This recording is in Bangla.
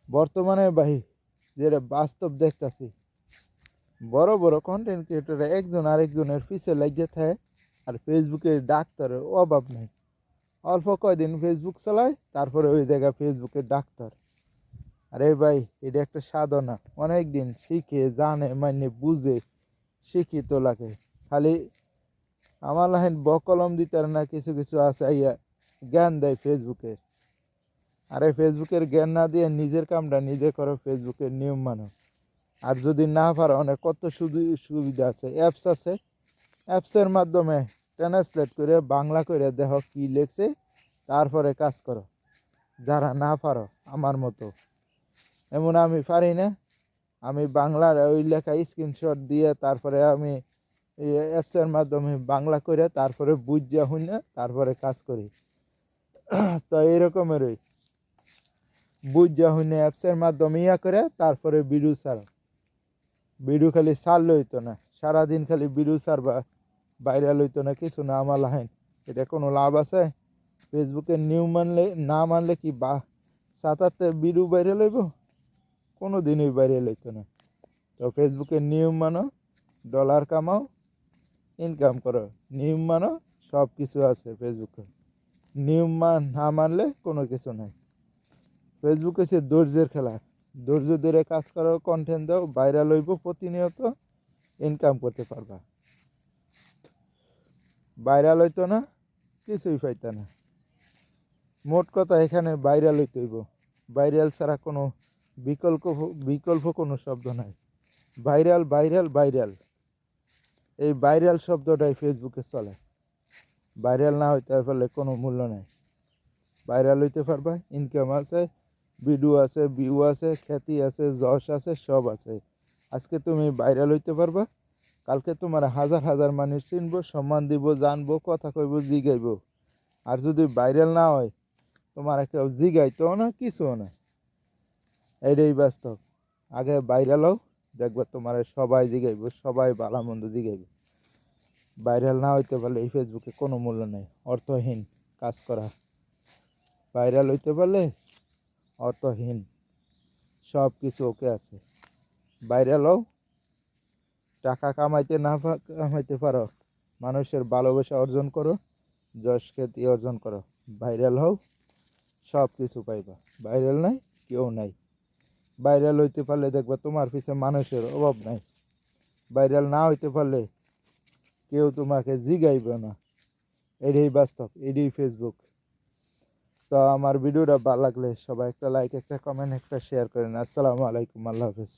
বর্তমানে ভাই যেটা বাস্তব দেখতাছি, বড় বড় কন্টেন্ট ক্রিয়েটররা একজন আরেকজনের পিছে লাগিয়ে থাকে, আর ফেসবুকের ডাক্তারের অভাব নাই। অল্প কয়দিন ফেসবুক চালায়, তারপরে ওই জায়গায় ফেসবুকের ডাক্তার। আরে ভাই, এটা একটা সাধনা, অনেক দিন শিখে জানে মানে বুঝে শিক্ষিত লাগে। খালি আমার লাইন বকলম দিতে না, কিছু কিছু আছে আইয়া জ্ঞান দেয় ফেসবুকে। আরে ফেসবুকের জ্ঞান না দিয়ে নিজের কামটা নিজে করো, ফেসবুকের নিয়ম মানো। আর যদি না পারো, অনেক কত সুবিধা আছে, অ্যাপস আছে, অ্যাপসের মাধ্যমে ট্রান্সলেট করে বাংলা করে দেখো কি লেখছে, তারপরে কাজ করো। যারা না পারো আমার মতো, এমন আমি পারি না, আমি বাংলার ওই লেখা স্ক্রিনশট দিয়ে তারপরে আমি এই অ্যাপসের মাধ্যমে বাংলা করে তারপরে বুঝা হই না, তারপরে কাজ করি। তো এইরকমেরই বুঝা হই না, অ্যাপসের মাধ্যমে ইয়া করে তারপরে ভিডিও ছাড়ো। ভিডিও খালি ছাড়লে হইতো না, সারাদিন খালি ভিডিও ছাড়বা, ভাইরাল হইতো না কিছু না। আমার লাইন এটা কোনো লাভ আছে? ফেসবুকের নিয়ম মানলে না মানলে কি বা সাতাতে ভিডিও ভাইরাল হইব? কোনো দিনই ভাইরাল হইতো না। তো ফেসবুকের নিয়ম মানো, ডলার কামাও, ইনকাম করো। নিয়ম মানো, সব কিছু আছে ফেসবুকে। নিয়ম না মানলে কোনো কিছু নাই। ফেসবুক হচ্ছে ধৈর্যের খেলা। ধৈর্য ধরে কাজ করো, কন্টেন্ট দাও, ভাইরাল হইব, প্রতিনিয়ত ইনকাম করতে পারবা। ভাইরাল হইতো না, কিছুই পাইতা না। মোট কথা এখানে ভাইরাল হইতে হইব। ভাইরাল ছাড়া কোনো বিকল্প বিকল্প কোনো শব্দ নাই। ভাইরাল ভাইরাল ভাইরাল, এই ভাইরাল শব্দটাই ফেসবুকে চলে। ভাইরাল না হইতে পারলে কোনো মূল্য নেই। ভাইরাল হইতে পারবা, ইনকাম আছে, ভিডিও আছে, ভিউ আছে, খ্যাতি আছে, যশ আছে, সব আছে। আজকে তুমি ভাইরাল হইতে পারবা, কালকে তোমার হাজার হাজার মানুষ চিনবো, সম্মান দিব, জানবো, কথা কইব, জিগাইব। আর যদি ভাইরাল না হয়, তোমার কেউ জিগাইতো না, কিছুও না। এইটাই বাস্তব। আগে ভাইরাল হও, দেখবা তোমার সবাই জিগাইব, সবাই ভালো মন্দ জিগাইব। ভাইরাল না হইতে পারলে এই ফেসবুকে কোনো মূল্য নেই, অর্থহীন কাজ করা। ভাইরাল হইতে পারলে অর্থহীন, সব কিছু ওকে আছে। ভাইরাল হও, টাকা কামাইতে না কামাইতে পারো, মানুষের ভালোবাসা অর্জন করো, যশ খ্যাতি অর্জন করো। ভাইরাল হও, সব কিছু পাইবা। ভাইরাল নাই, কেউ নাই। ভাইরাল হইতে পারলে দেখবা তোমার পিছনে মানুষের অভাব নাই। ভাইরাল না হইতে পারলে কেউ তোমাকে জিগাইবে না। এটাই বাস্তব, এটাই ফেসবুক। তো আমার ভিডিওটা ভালো লাগলে সবাই একটা লাইক, একটা কমেন্ট, একটা শেয়ার করেন। আসসালামু আলাইকুম, আল্লাহ হাফেজ।